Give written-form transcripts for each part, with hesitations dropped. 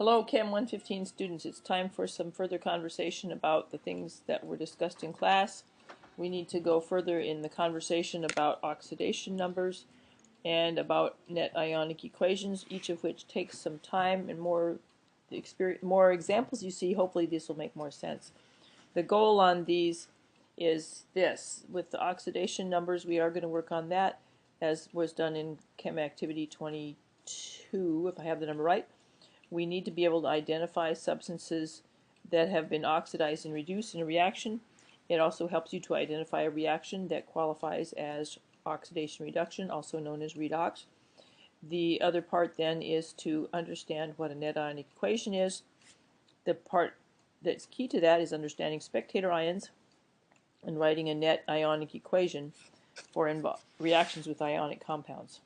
Hello, Chem 115 students. It's time for some further conversation about the things that were discussed in class. We need to go further in the conversation about oxidation numbers and about net ionic equations, each of which takes some time and more examples you see, hopefully this will make more sense. The goal on these is this. With the oxidation numbers, we are going to work on that as was done in Chem Activity 22, if I have the number right. We need to be able to identify substances that have been oxidized and reduced in a reaction. It also helps you to identify a reaction that qualifies as oxidation reduction, also known as redox. The other part then is to understand what a net ionic equation is. The part that's key to that is understanding spectator ions and writing a net ionic equation for reactions with ionic compounds.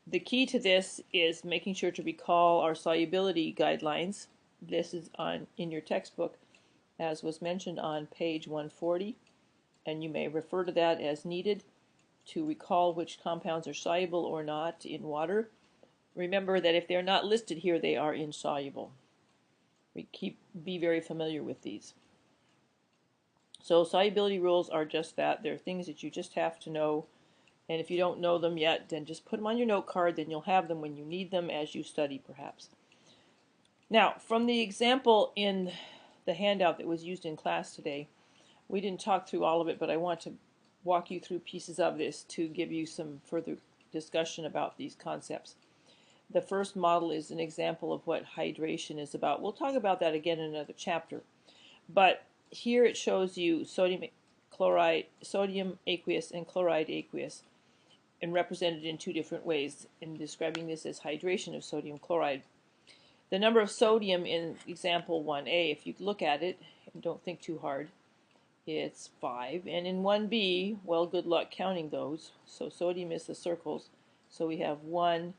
The key to this is making sure to recall our solubility guidelines. This is in your textbook, as was mentioned on page 140, and you may refer to that as needed to recall which compounds are soluble or not in water. Remember that if they're not listed here, they are insoluble. Be very familiar with these. So solubility rules are just that. They're things that you just have to know. And if you don't know them yet, then just put them on your note card, then you'll have them when you need them as you study, perhaps. Now, from the example in the handout that was used in class today, we didn't talk through all of it, but I want to walk you through pieces of this to give you some further discussion about these concepts. The first model is an example of what hydration is about. We'll talk about that again in another chapter. But here it shows you sodium aqueous and chloride aqueous, and represented in two different ways in describing this as hydration of sodium chloride. The number of sodium in example 1a, if you look at it and don't think too hard, it's 5. And in 1b, well, good luck counting those. So sodium is the circles. So we have 1,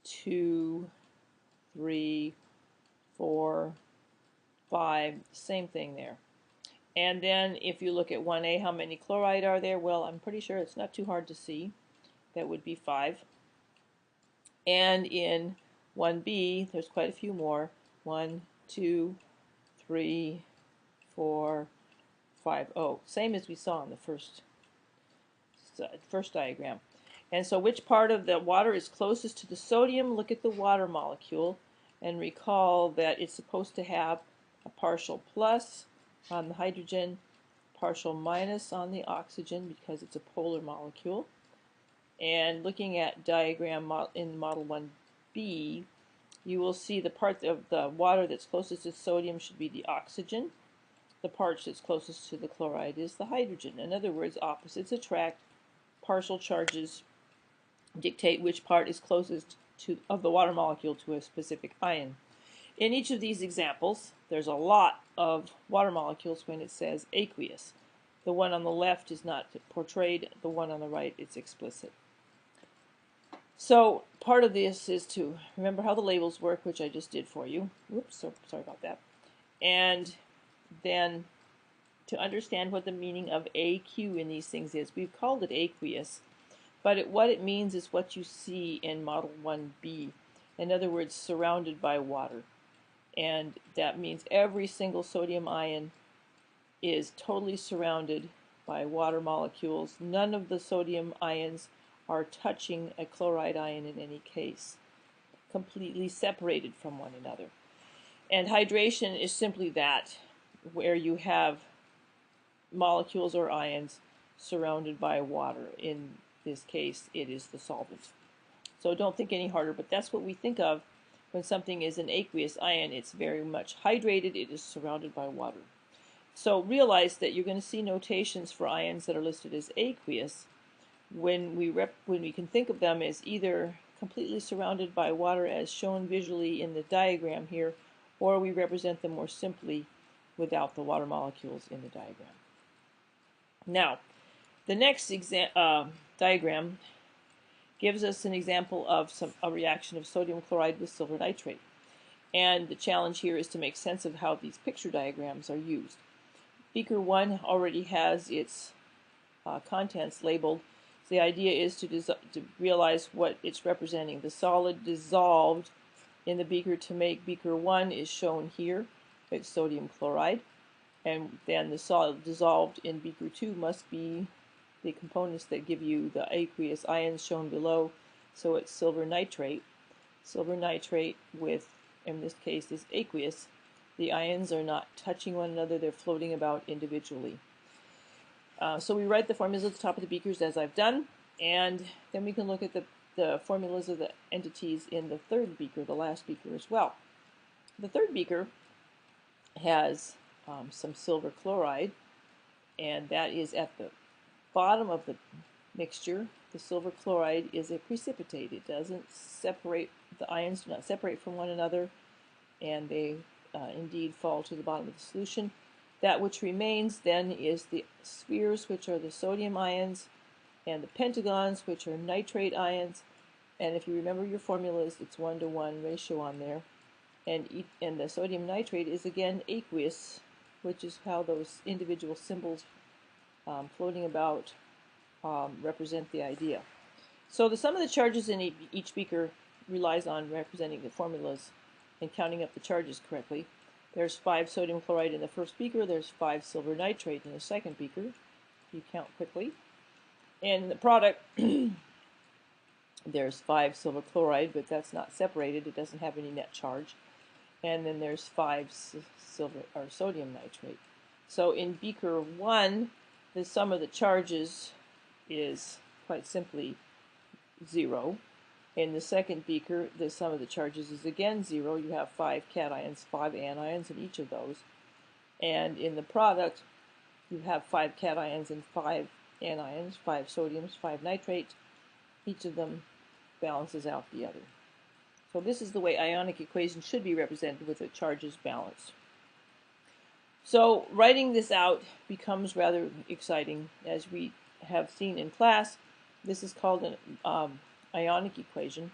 2, 3, 4, 5, same thing there. And then if you look at 1a, how many chloride are there? Well, I'm pretty sure it's not too hard to see. That would be 5. And in 1b, there's quite a few more. 1, 2, 3, 4, 5. Oh, same as we saw in the first diagram. And so which part of the water is closest to the sodium? Look at the water molecule and recall that it's supposed to have a partial plus on the hydrogen, partial minus on the oxygen because it's a polar molecule. And looking at diagram in model 1b, you will see the part of the water that's closest to sodium should be the oxygen. The part that's closest to the chloride is the hydrogen. In other words, opposites attract. Partial charges dictate which part is closest of the water molecule to a specific ion. In each of these examples, there's a lot of water molecules when it says aqueous. The one on the left is not portrayed. The one on the right is explicit. So part of this is to remember how the labels work, which I just did for you. Whoops, sorry about that. And then to understand what the meaning of AQ in these things is. We've called it aqueous, but what it means is what you see in model 1b. In other words, surrounded by water. And that means every single sodium ion is totally surrounded by water molecules. None of the sodium ions are touching a chloride ion in any case, completely separated from one another. And hydration is simply that, where you have molecules or ions surrounded by water. In this case, it is the solvent. So don't think any harder, but that's what we think of when something is an aqueous ion. It's very much hydrated. It is surrounded by water. So realize that you're going to see notations for ions that are listed as aqueous when we can think of them as either completely surrounded by water as shown visually in the diagram here, or we represent them more simply without the water molecules in the diagram. Now, the next diagram gives us an example of a reaction of sodium chloride with silver nitrate. And the challenge here is to make sense of how these picture diagrams are used. Beaker 1 already has its contents labeled. So the idea is to realize what it's representing. The solid dissolved in the beaker to make beaker 1 is shown here. It's sodium chloride. And then the solid dissolved in beaker 2 must be the components that give you the aqueous ions shown below. So it's silver nitrate. Silver nitrate with, in this case, is aqueous. The ions are not touching one another, they're floating about individually. So we write the formulas at the top of the beakers as I've done, and then we can look at the formulas of the entities in the third beaker, the last beaker as well. The third beaker has some silver chloride, and that is at the bottom of the mixture. The silver chloride is a precipitate. It doesn't separate, the ions do not separate from one another, and they indeed fall to the bottom of the solution. That which remains then is the spheres, which are the sodium ions, and the pentagons, which are nitrate ions. And if you remember your formulas, it's 1-to-1 ratio on there. And the sodium nitrate is again aqueous, which is how those individual symbols floating about represent the idea. So the sum of the charges in each beaker relies on representing the formulas and counting up the charges correctly. There's 5 sodium chloride in the first beaker, there's 5 silver nitrate in the second beaker. You count quickly. And in the product, there's 5 silver chloride, but that's not separated, it doesn't have any net charge. And then there's 5 sodium nitrate. So in beaker 1, the sum of the charges is quite simply 0. In the second beaker, the sum of the charges is again 0. You have 5 cations, 5 anions in each of those. And in the product, you have 5 cations and 5 anions, 5 sodiums, 5 nitrates. Each of them balances out the other. So this is the way ionic equations should be represented, with the charges balanced. So writing this out becomes rather exciting. As we have seen in class, this is called an ionic equation.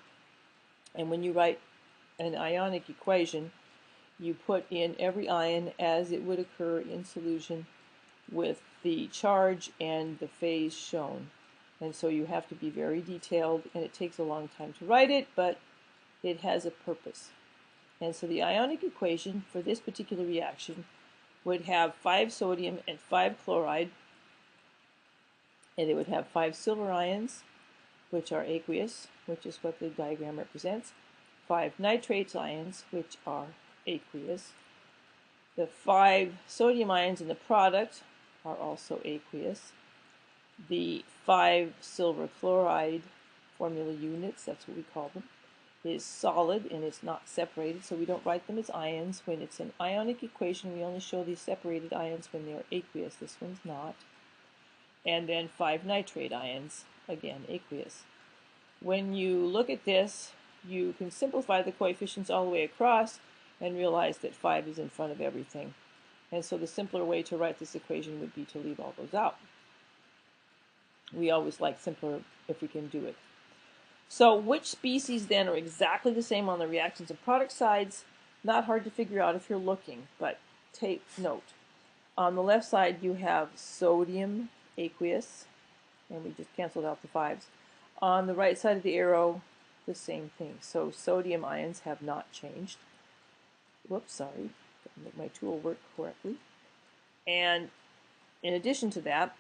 And when you write an ionic equation, you put in every ion as it would occur in solution with the charge and the phase shown. And so you have to be very detailed, and it takes a long time to write it, but it has a purpose. And so the ionic equation for this particular reaction would have 5 sodium and 5 chloride, and it would have 5 silver ions, which are aqueous, which is what the diagram represents, 5 nitrates ions, which are aqueous. The 5 sodium ions in the product are also aqueous. The 5 silver chloride formula units, that's what we call them, is solid and it's not separated, so we don't write them as ions. When it's an ionic equation, we only show these separated ions when they're aqueous. This one's not. And then 5 nitrate ions, again aqueous. When you look at this, you can simplify the coefficients all the way across and realize that 5 is in front of everything. And so the simpler way to write this equation would be to leave all those out. We always like simpler if we can do it. So which species then are exactly the same on the reactants and product sides? Not hard to figure out if you're looking, but take note. On the left side you have sodium aqueous, and we just canceled out the 5s. On the right side of the arrow, the same thing. So sodium ions have not changed. Whoops, sorry. Didn't make my tool work correctly. And in addition to that,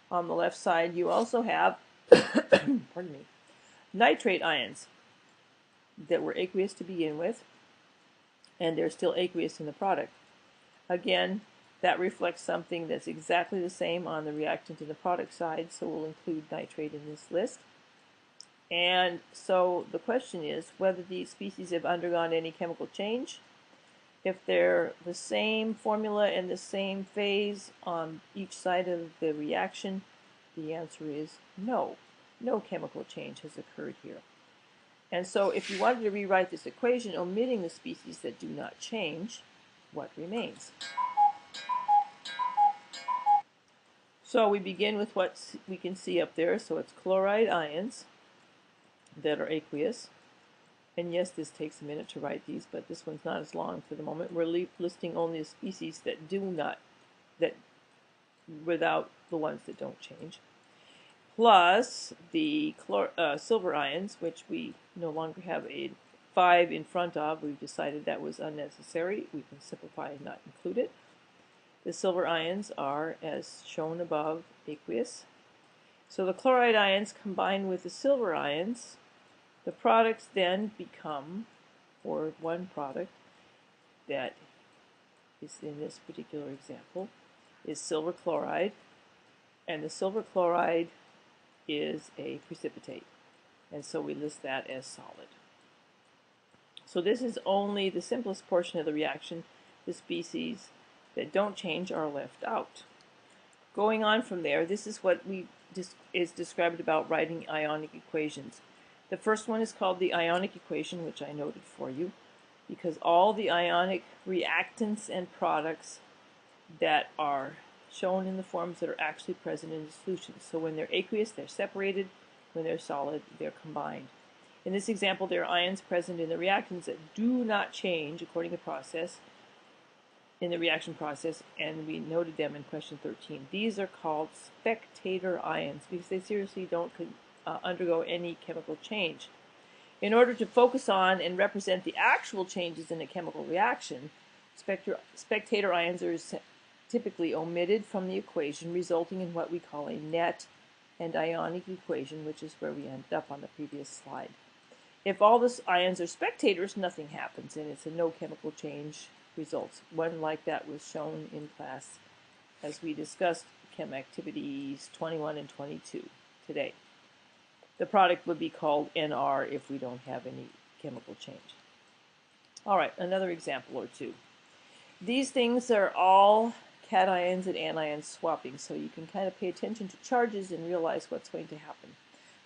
on the left side you also have pardon me, nitrate ions that were aqueous to begin with, and they're still aqueous in the product. Again, that reflects something that's exactly the same on the reactant and the product side, so we'll include nitrate in this list. And so the question is whether these species have undergone any chemical change. If they're the same formula and the same phase on each side of the reaction, the answer is no. No chemical change has occurred here. And so if you wanted to rewrite this equation, omitting the species that do not change, what remains? So we begin with what we can see up there. So it's chloride ions that are aqueous. And yes, this takes a minute to write these, but this one's not as long for the moment. We're listing only the species that do not, without the ones that don't change. Plus the silver ions, which we no longer have a 5 in front of, we've decided that was unnecessary. We can simplify and not include it. The silver ions are, as shown above, aqueous. So the chloride ions combine with the silver ions. The products then become, or one product that is in this particular example, is silver chloride, and the silver chloride is a precipitate, and so we list that as solid. So this is only the simplest portion of the reaction. The species that don't change are left out. Going on from there, this is what is described about writing ionic equations. The first one is called the ionic equation, which I noted for you, because all the ionic reactants and products that are shown in the forms that are actually present in the solution. So when they're aqueous, they're separated. When they're solid, they're combined. In this example, there are ions present in the reactants that do not change according to process in the reaction process, and we noted them in question 13. These are called spectator ions because they seriously don't undergo any chemical change. In order to focus on and represent the actual changes in a chemical reaction, spectator ions are typically omitted from the equation, resulting in what we call a net and ionic equation, which is where we ended up on the previous slide. If all the ions are spectators, nothing happens, and it's a no chemical change results. One like that was shown in class as we discussed Chem Activities 21 and 22 today. The product would be called NR if we don't have any chemical change. All right, another example or two. These things are all cations and anions swapping, so you can kind of pay attention to charges and realize what's going to happen.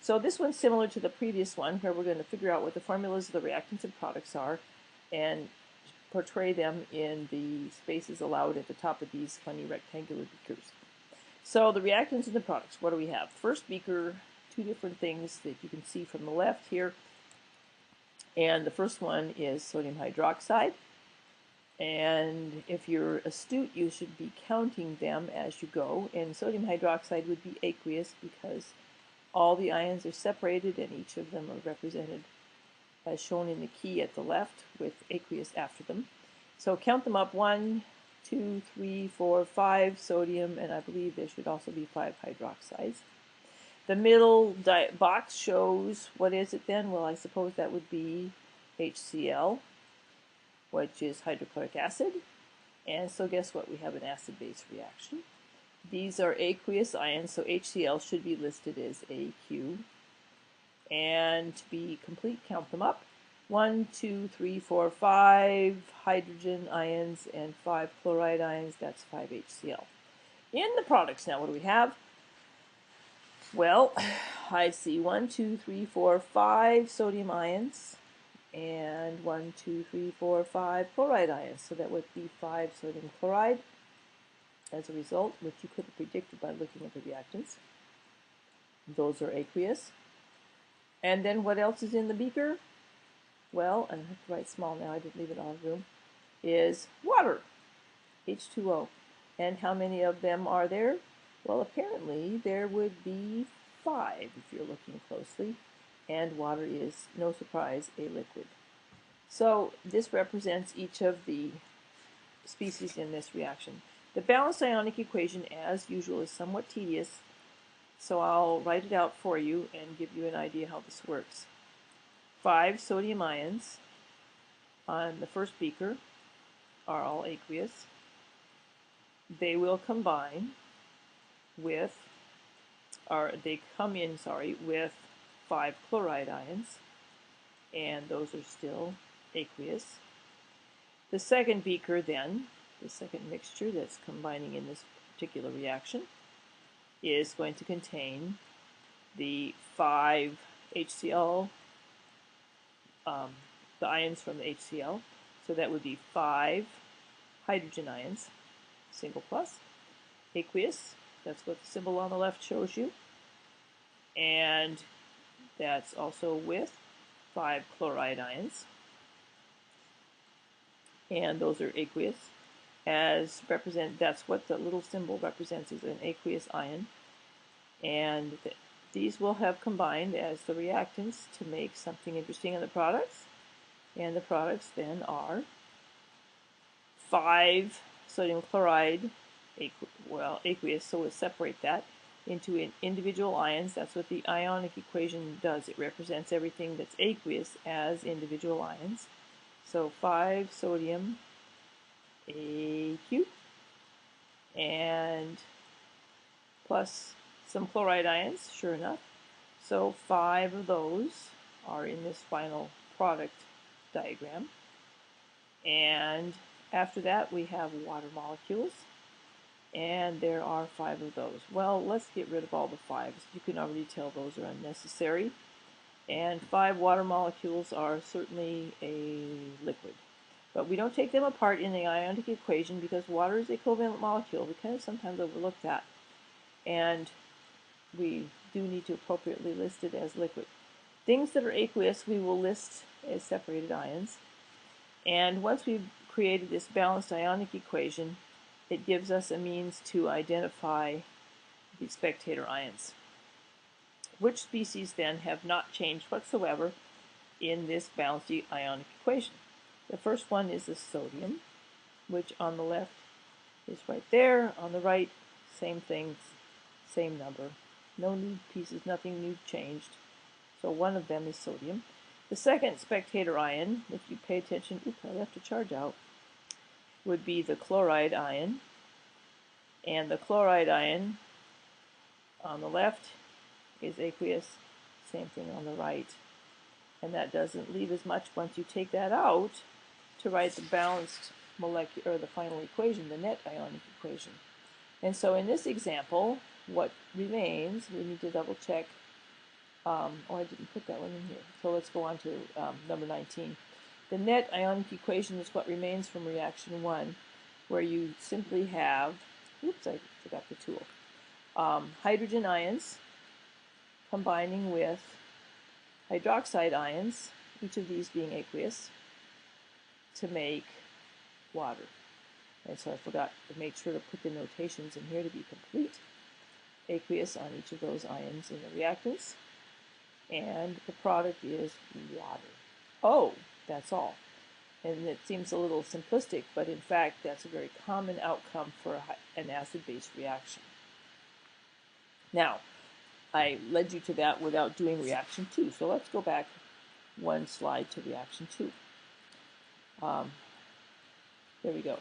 So this one's similar to the previous one, where we're going to figure out what the formulas of the reactants and products are and portray them in the spaces allowed at the top of these funny rectangular beakers. So the reactants and the products, what do we have? First beaker, two different things that you can see from the left here. And the first one is sodium hydroxide. And if you're astute, you should be counting them as you go. And sodium hydroxide would be aqueous because all the ions are separated and each of them are represented as shown in the key at the left with aqueous after them. So count them up: 1, 2, 3, 4, 5 sodium, and I believe there should also be 5 hydroxides. The middle box shows, what is it then? Well, I suppose that would be HCl, which is hydrochloric acid. And so guess what? We have an acid-base reaction. These are aqueous ions, so HCl should be listed as AQ. And to be complete, count them up: 1, 2, 3, 4, 5 hydrogen ions and 5 chloride ions. That's 5 HCl. In the products now, what do we have? Well, I see 1, 2, 3, 4, 5 sodium ions and 1, 2, 3, 4, 5 chloride ions. So that would be 5 sodium chloride as a result, which you could have predicted by looking at the reactants. Those are aqueous. And then what else is in the beaker? Well, I have to write small now, I didn't leave it all room, is water, H2O. And how many of them are there? Well, apparently there would be 5 if you're looking closely, and water is, no surprise, a liquid. So this represents each of the species in this reaction. The balanced ionic equation, as usual, is somewhat tedious, so I'll write it out for you and give you an idea how this works. 5 sodium ions on the first beaker are all aqueous. They will combine with, with 5 chloride ions, and those are still aqueous. The second beaker then, the second mixture that's combining in this particular reaction, is going to contain the 5 HCl, the ions from the HCl, so that would be 5 hydrogen ions, single plus, aqueous, that's what the symbol on the left shows you, and that's also with 5 chloride ions, and those are aqueous. That's what the little symbol represents, is an aqueous ion, and these will have combined as the reactants to make something interesting in the products. And the products then are 5 sodium chloride, aqueous, so we'll separate that into individual ions. That's what the ionic equation does. It represents everything that's aqueous as individual ions. So 5 sodium AQ and plus some chloride ions, sure enough. So 5 of those are in this final product diagram. And after that we have water molecules, and there are 5 of those. Well, let's get rid of all the 5s. You can already tell those are unnecessary. And 5 water molecules are certainly a liquid. But we don't take them apart in the ionic equation because water is a covalent molecule. We kind of sometimes overlook that. And we do need to appropriately list it as liquid. Things that are aqueous we will list as separated ions. And once we've created this balanced ionic equation, it gives us a means to identify the spectator ions, which species then have not changed whatsoever in this balanced ionic equation. The first one is the sodium, which on the left is right there. On the right, same thing, same number. No new pieces, nothing new changed. So one of them is sodium. The second spectator ion, if you pay attention, oops, I left a charge out, would be the chloride ion. And the chloride ion on the left is aqueous, same thing on the right. And that doesn't leave as much once you take that out to write the balanced molecular, or the final equation, the net ionic equation. And so in this example, what remains, we need to double check. I didn't put that one in here. So let's go on to number 19. The net ionic equation is what remains from reaction 1, where you simply have, oops, I forgot the tool, hydrogen ions combining with hydroxide ions, each of these being aqueous, to make water. And so I forgot to make sure to put the notations in here to be complete. Aqueous on each of those ions in the reactants, and the product is water. Oh, that's all. And it seems a little simplistic, but in fact that's a very common outcome for an acid-base reaction. Now, I led you to that without doing reaction 2, so let's go back one slide to reaction 2. There we go.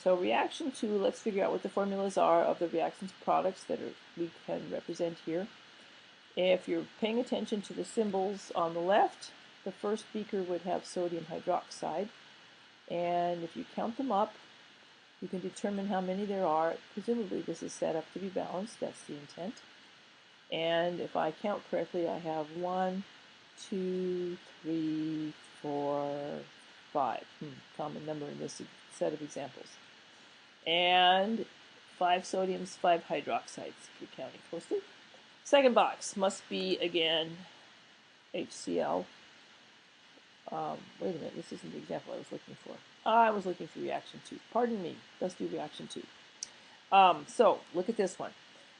So reaction 2, let's figure out what the formulas are of the reactants products that we can represent here. If you're paying attention to the symbols on the left, the first beaker would have sodium hydroxide, and if you count them up, you can determine how many there are. Presumably this is set up to be balanced, that's the intent. And if I count correctly, I have 1, 2, 3, 4, 5. Common number in this set of examples. And 5 sodiums, 5 hydroxides, if you're counting closely. Second box must be, again, HCl. Wait a minute, this isn't the example I was looking for. I was looking for reaction 2. Pardon me, let's do reaction 2. So, look at this one.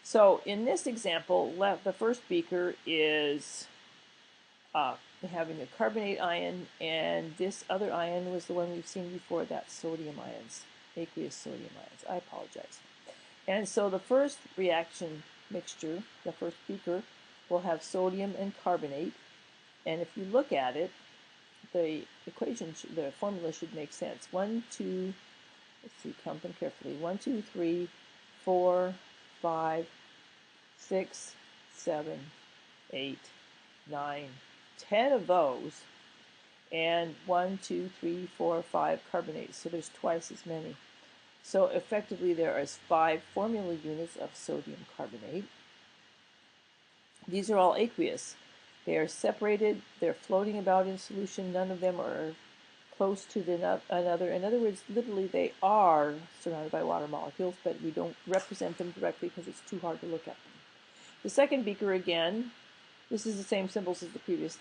So, in this example, the first beaker is having a carbonate ion, and this other ion was the one we've seen before, that's sodium ions, aqueous sodium ions. I apologize. And so the first reaction mixture, the first beaker, will have sodium and carbonate, and if you look at it, the equation, the formula should make sense. 1, 2, let's see, count them carefully. 1, 2, 3, 4, 5, 6, 7, 8, 9, 10 of those, and 1, 2, 3, 4, 5 carbonates, so there's twice as many. So effectively there is 5 formula units of sodium carbonate. These are all aqueous. They are separated, they're floating about in solution, none of them are close to another. In other words, literally they are surrounded by water molecules, but we don't represent them directly because it's too hard to look at them. The second beaker, again, this is the same symbols as the previous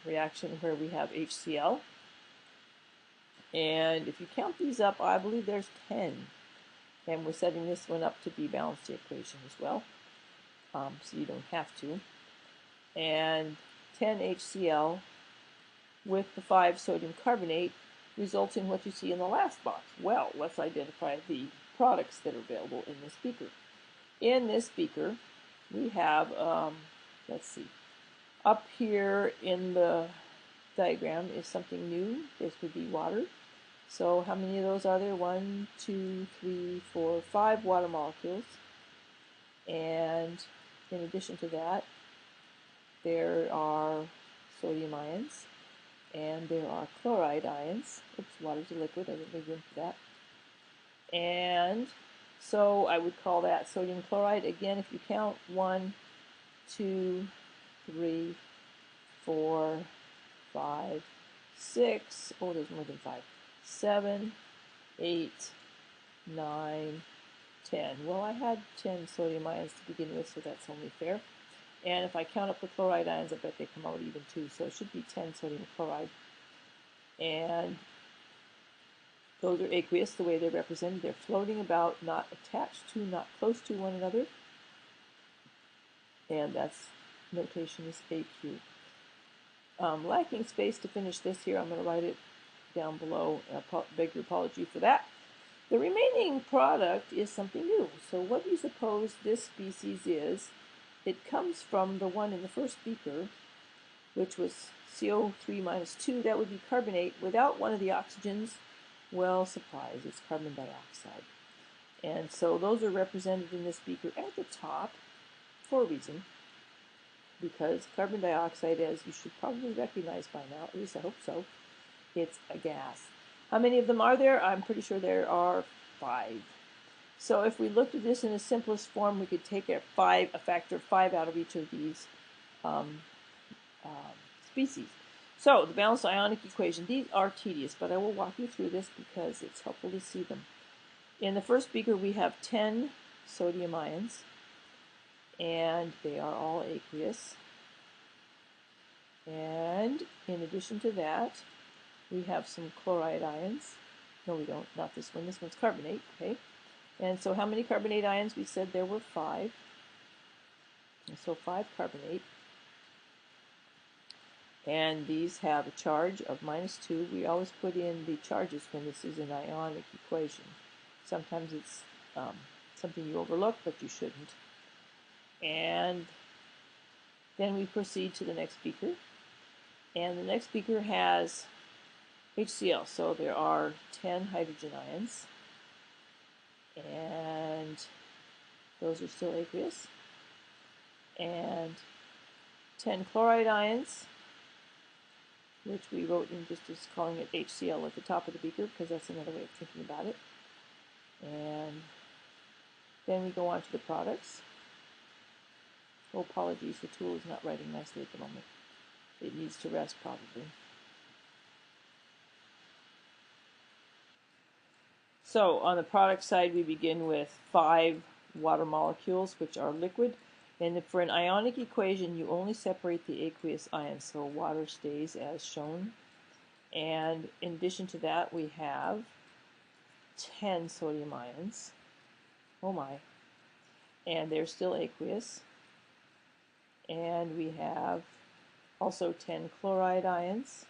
reaction where we have HCl. And if you count these up, I believe there's 10. And we're setting this one up to be balanced equation as well, so you don't have to. And 10 HCl with the 5 sodium carbonate, results in what you see in the last box. Well, let's identify the products that are available in this beaker. In this beaker, we have, let's see, up here in the diagram is something new. This would be water. So how many of those are there? 1, 2, 3, 4, 5 water molecules. And in addition to that, there are sodium ions, and there are chloride ions. Oops, water's a liquid, I didn't leave room for that. And so I would call that sodium chloride. Again, if you count 1, 2, 3, 4, 5, 6, oh, there's more than 5, 7, 8, 9, 10. Well, I had 10 sodium ions to begin with, so that's only fair. And if I count up the chloride ions, I bet they come out even too. So it should be 10 sodium chloride. And those are aqueous, the way they're represented. They're floating about, not attached to, not close to one another. And that's notation is AQ. Lacking space to finish this here, I'm going to write it down below. I beg your apology for that. The remaining product is something new. So what do you suppose this species is? It comes from the one in the first beaker, which was CO3 minus 2. That would be carbonate without one of the oxygens. Well, surprise, it's carbon dioxide. And so those are represented in this beaker at the top for a reason, because carbon dioxide, as you should probably recognize by now, at least I hope so, it's a gas. How many of them are there? I'm pretty sure there are 5. So if we looked at this in the simplest form, we could take a factor of 5 out of each of these species. So the balanced ionic equation, these are tedious, but I will walk you through this because it's helpful to see them. In the first beaker, we have 10 sodium ions, and they are all aqueous. And in addition to that, we have some chloride ions. No, we don't, not this one. This one's carbonate, okay? And so how many carbonate ions? We said there were 5. And so 5 carbonate. And these have a charge of -2. We always put in the charges when this is an ionic equation. Sometimes it's something you overlook, but you shouldn't. And then we proceed to the next beaker. And the next beaker has HCl, so there are 10 hydrogen ions. And those are still aqueous. And 10 chloride ions, which we wrote in just as calling it HCl at the top of the beaker, because that's another way of thinking about it. And then we go on to the products. Oh, apologies, the tool is not writing nicely at the moment. It needs to rest probably. So on the product side, we begin with 5 water molecules, which are liquid. And for an ionic equation, you only separate the aqueous ions, so water stays as shown. And in addition to that, we have 10 sodium ions. Oh my. And they're still aqueous. And we have also 10 chloride ions.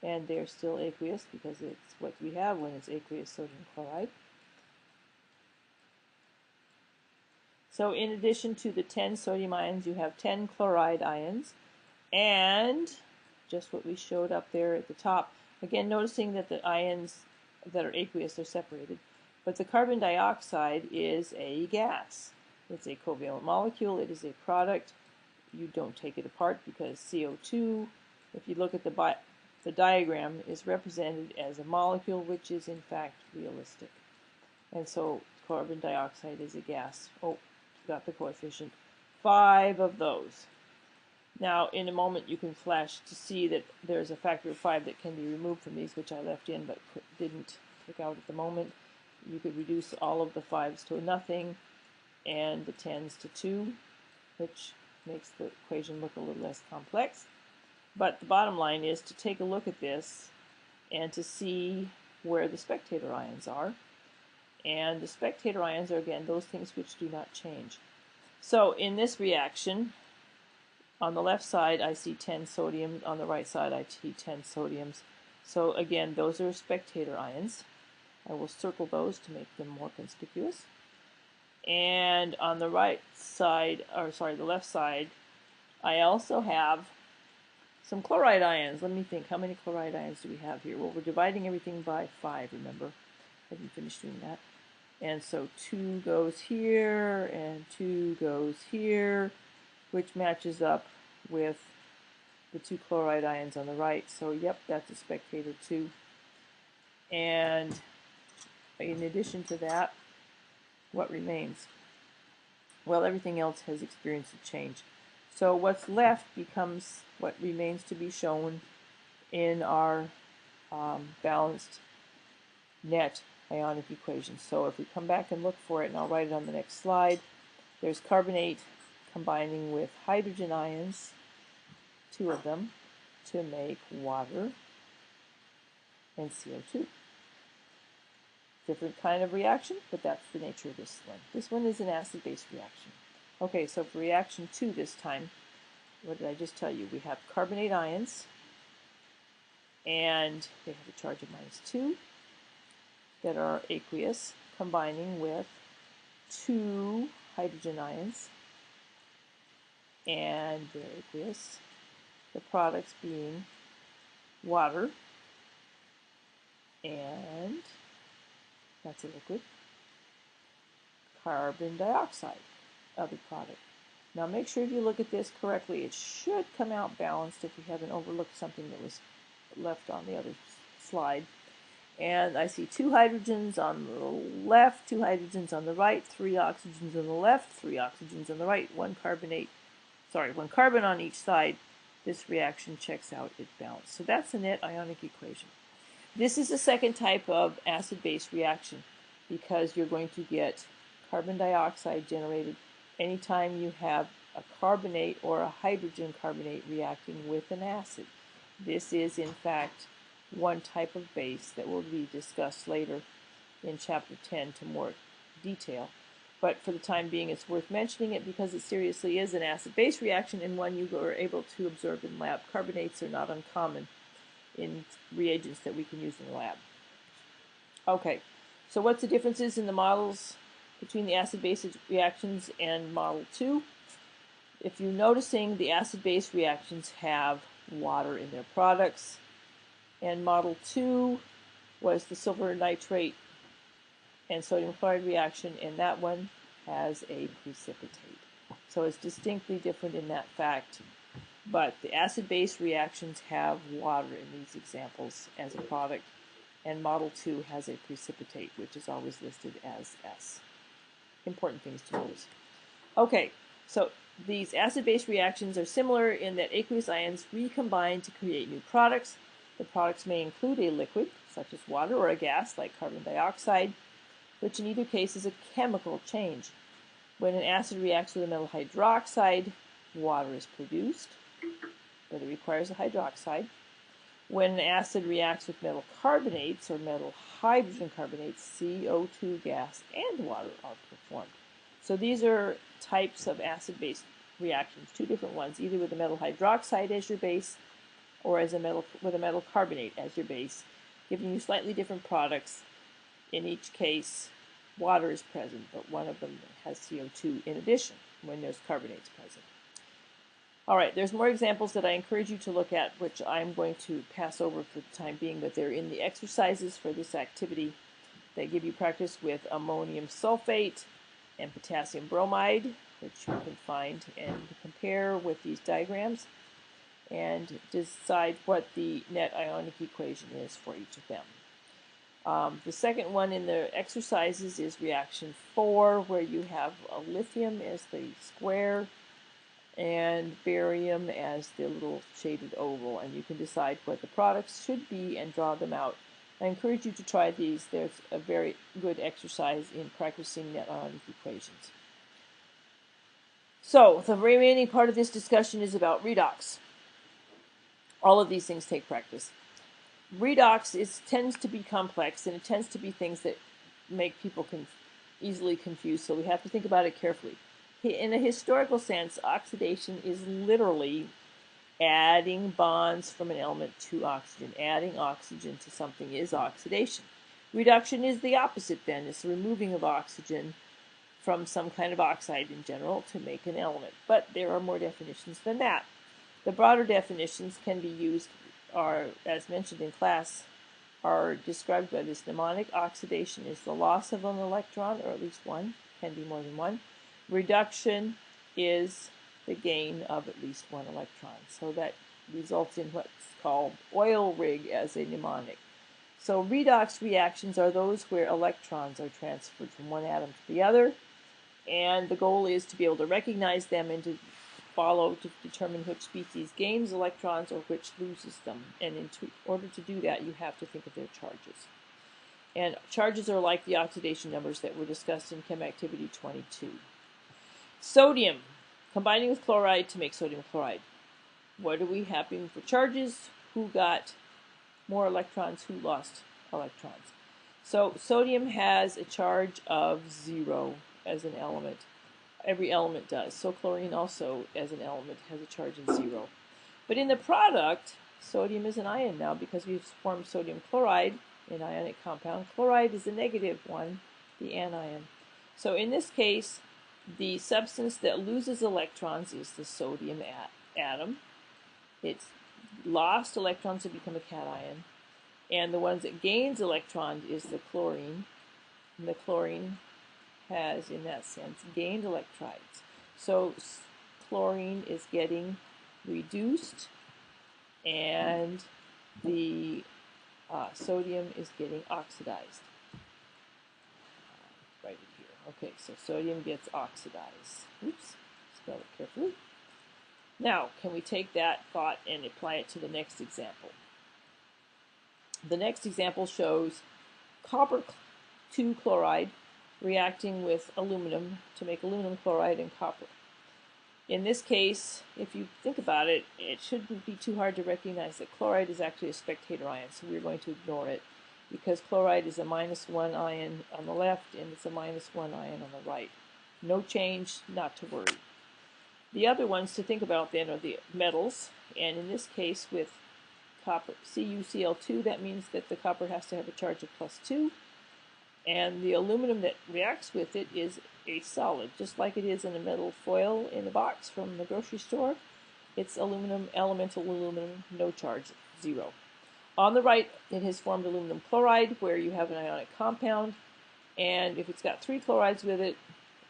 And they're still aqueous because it's what we have when it's aqueous sodium chloride. So in addition to the 10 sodium ions, you have 10 chloride ions, and just what we showed up there at the top. Again, noticing that the ions that are aqueous are separated, but the carbon dioxide is a gas. It's a covalent molecule. It is a product. You don't take it apart because CO2, if you look at the diagram, is represented as a molecule, which is in fact realistic. And so carbon dioxide is a gas. Oh, got the coefficient. 5 of those. Now, in a moment, you can flash to see that there's a factor of 5 that can be removed from these, which I left in but didn't take out at the moment. You could reduce all of the 5s to nothing and the 10s to 2, which makes the equation look a little less complex. But the bottom line is to take a look at this and to see where the spectator ions are. And the spectator ions are, again, those things which do not change. So in this reaction, On the left side, I see 10 sodium. On the right side, I see 10 sodiums. So again, those are spectator ions. I will circle those to make them more conspicuous. And on the right side, or sorry, the left side, I also have some chloride ions. Let me think, how many chloride ions do we have here? Well, we're dividing everything by 5, remember? I didn't finish doing that. And so 2 goes here, and 2 goes here, which matches up with the 2 chloride ions on the right. So yep, that's a spectator 2. And in addition to that, what remains? Well, everything else has experienced a change. So what's left becomes what remains to be shown in our balanced net ionic equation. So if we come back and look for it, and I'll write it on the next slide, there's carbonate combining with hydrogen ions, 2 of them, to make water and CO2. Different kind of reaction, but that's the nature of this one. This one is an acid-base reaction. Okay, so for reaction 2 this time, what did I just tell you? We have carbonate ions, and they have a charge of -2 that are aqueous, combining with 2 hydrogen ions, and they're aqueous. The products being water, and that's a liquid, carbon dioxide, other product. Now make sure if you look at this correctly, it should come out balanced if we haven't overlooked something that was left on the other slide. And I see 2 hydrogens on the left, 2 hydrogens on the right, 3 oxygens on the left, 3 oxygens on the right, 1 carbon on each side. This reaction checks out, it's balanced. So that's the net ionic equation. This is the second type of acid-base reaction because you're going to get carbon dioxide generated anytime you have a carbonate or a hydrogen carbonate reacting with an acid. This is, in fact, one type of base that will be discussed later in Chapter 10 to more detail. But for the time being, it's worth mentioning it because it seriously is an acid-base reaction and one you are able to observe in lab. Carbonates are not uncommon in reagents that we can use in the lab. Okay, so what's the differences in the models between the acid-base reactions and Model 2? If you're noticing, the acid-base reactions have water in their products, and Model 2 was the silver nitrate and sodium chloride reaction, and that one has a precipitate. So it's distinctly different in that fact. But the acid-base reactions have water in these examples as a product, and Model 2 has a precipitate, which is always listed as S. Important things to notice. Okay, so these acid-base reactions are similar in that aqueous ions recombine to create new products. The products may include a liquid, such as water, or a gas, like carbon dioxide, which in either case is a chemical change. When an acid reacts with a metal hydroxide, water is produced, but it requires a hydroxide. When an acid reacts with metal carbonates or metal hydrogen carbonates, CO2 gas and water are performed. So these are types of acid-base reactions, 2 different ones, either with a metal hydroxide as your base or with a metal carbonate as your base, giving you slightly different products. In each case, water is present, but one of them has CO2 in addition when there's carbonates present. All right, there's more examples that I encourage you to look at, which I'm going to pass over for the time being, but they're in the exercises for this activity. They give you practice with ammonium sulfate and potassium bromide, which you can find and compare with these diagrams and decide what the net ionic equation is for each of them. The second one in the exercises is reaction 4, where you have lithium as the square and barium as the little shaded oval, and you can decide what the products should be and draw them out. I encourage you to try these. There's a very good exercise in practicing net ionic equations. So the remaining part of this discussion is about redox. All of these things take practice. Redox tends to be complex, and it tends to be things that make people easily confused, so we have to think about it carefully. in a historical sense, oxidation is literally adding bonds from an element to oxygen. Adding oxygen to something is oxidation. Reduction is the opposite then. It's the removing of oxygen from some kind of oxide in general to make an element. But there are more definitions than that. The broader definitions can be used, are, as mentioned in class, are described by this mnemonic. Oxidation is the loss of an electron, or at least one, can be more than one. Reduction is the gain of at least one electron. So that results in what's called oil rig as a mnemonic. So redox reactions are those where electrons are transferred from one atom to the other, and the goal is to be able to recognize them and to follow to determine which species gains electrons or which loses them. And in order to do that, you have to think of their charges. And charges are like the oxidation numbers that were discussed in Chem Activity 22. Sodium, combining with chloride to make sodium chloride. What are we having for charges? Who got more electrons? Who lost electrons? So sodium has a charge of 0 as an element. Every element does. So chlorine also, as an element, has a charge of 0. But in the product, sodium is an ion now because we've formed sodium chloride, an ionic compound. Chloride is the negative one, the anion. So in this case, the substance that loses electrons is the sodium atom. It's lost electrons to become a cation. And the ones that gains electrons is the chlorine. And the chlorine has, in that sense, gained electrons. So chlorine is getting reduced, and the sodium is getting oxidized. Right here. Okay, so sodium gets oxidized. Oops, spell it carefully. Now, can we take that thought and apply it to the next example? The next example shows copper 2 chloride reacting with aluminum to make aluminum chloride and copper. In this case, if you think about it, it shouldn't be too hard to recognize that chloride is actually a spectator ion, so we're going to ignore it because chloride is a -1 ion on the left and it's a -1 ion on the right. No change, not to worry. The other ones to think about then are the metals, and in this case with copper CuCl2, that means that the copper has to have a charge of +2, and the aluminum that reacts with it is a solid, just like it is in a metal foil in a box from the grocery store. It's aluminum, elemental aluminum, no charge, 0. On the right, it has formed aluminum chloride, where you have an ionic compound, and if it's got 3 chlorides with it,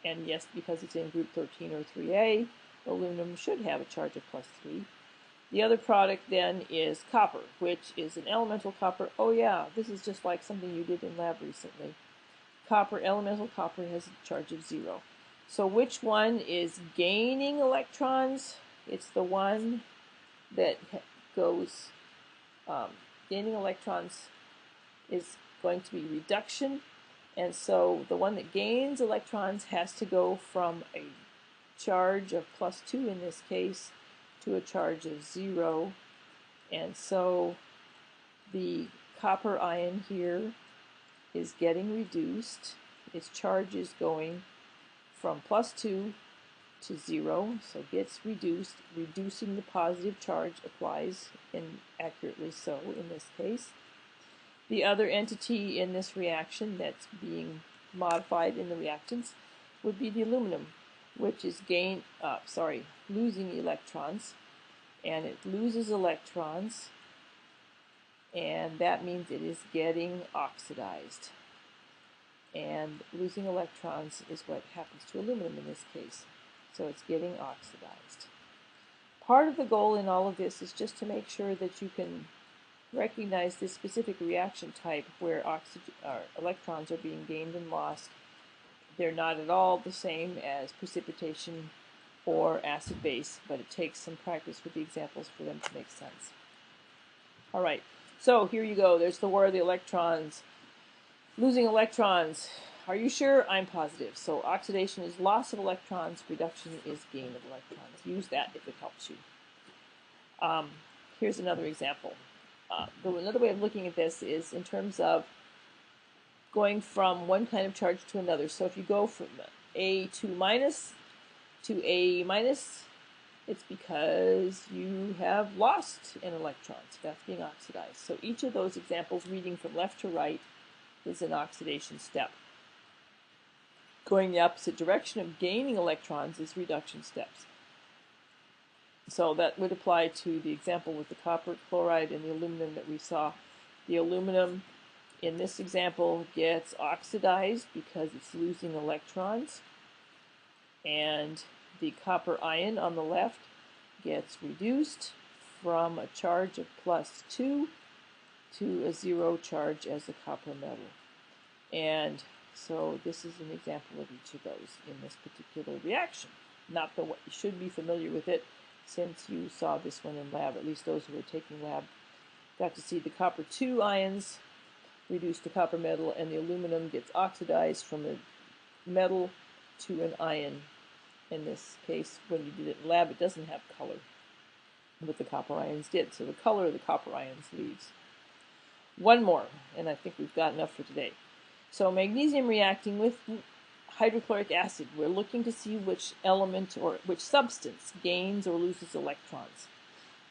and yes, because it's in group 13 or 3A, aluminum should have a charge of +3. The other product then is copper, which is an elemental copper. Oh yeah, this is just like something you did in lab recently. Copper, elemental copper, has a charge of 0. So which one is gaining electrons? It's the one that goes, gaining electrons is going to be reduction, and so the one that gains electrons has to go from a charge of +2 in this case to a charge of 0, and so the copper ion here is getting reduced. Its charge is going from +2 to 0, so gets reduced. Reducing the positive charge applies, and accurately so in this case. The other entity in this reaction that's being modified in the reactants would be the aluminum, which is losing electrons, and it loses electrons, and that means it is getting oxidized. And losing electrons is what happens to aluminum in this case, so it's getting oxidized. Part of the goal in all of this is just to make sure that you can recognize this specific reaction type where electrons are being gained and lost. They're not at all the same as precipitation or acid-base, but it takes some practice with the examples for them to make sense. All right, so here you go. There's the war of the electrons. Losing electrons. Are you sure? I'm positive. So oxidation is loss of electrons. Reduction is gain of electrons. Use that if it helps you. Here's another example. Another way of looking at this is in terms of going from one kind of charge to another. So if you go from A2-, to A minus, it's because you have lost an electron, so that's being oxidized. So each of those examples, reading from left to right, is an oxidation step. Going the opposite direction of gaining electrons is reduction steps. So that would apply to the example with the copper chloride and the aluminum that we saw. The aluminum in this example gets oxidized because it's losing electrons, and the copper ion on the left gets reduced from a charge of +2 to a 0 charge as a copper metal. And so this is an example of each of those in this particular reaction. Not the what you should be familiar with it, since you saw this one in lab, at least those who were taking lab got to see the copper 2 ions reduced to copper metal, and the aluminum gets oxidized from a metal to an ion. In this case, when you did it in lab, it doesn't have color, but the copper ions did, so the color of the copper ions leaves. One more, and I think we've got enough for today. So magnesium reacting with hydrochloric acid, we're looking to see which element or which substance gains or loses electrons.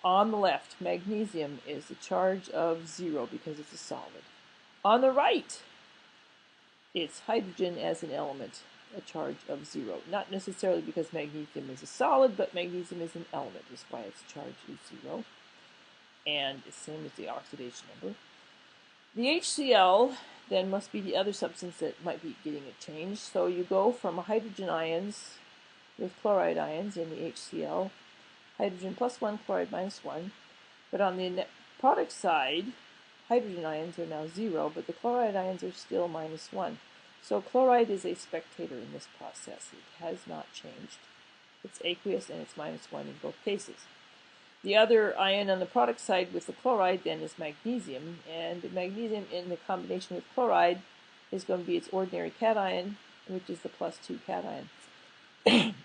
On the left, magnesium is a charge of 0 because it's a solid. On the right, it's hydrogen as an element, a charge of 0. Not necessarily because magnesium is a solid, but magnesium is an element, is why its charge is 0. And the same as the oxidation number. The HCl then must be the other substance that might be getting a change. So you go from hydrogen ions with chloride ions in the HCl, hydrogen +1, chloride -1. But on the product side, hydrogen ions are now 0, but the chloride ions are still -1. So chloride is a spectator in this process. It has not changed. It's aqueous and it's -1 in both cases. The other ion on the product side with the chloride then is magnesium, and magnesium in the combination with chloride is going to be its ordinary cation, which is the +2 cation.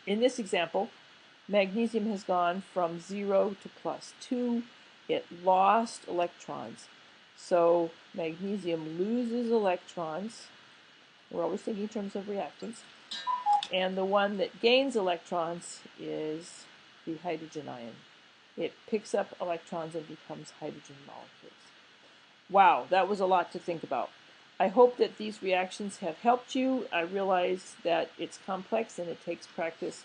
In this example, magnesium has gone from 0 to +2. It lost electrons. So magnesium loses electrons. We're always thinking in terms of reactants. And the one that gains electrons is the hydrogen ion. It picks up electrons and becomes hydrogen molecules. Wow, that was a lot to think about. I hope that these reactions have helped you. I realize that it's complex and it takes practice.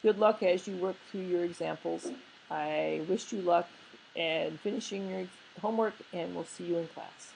Good luck as you work through your examples. I wish you luck in finishing your homework, and we'll see you in class.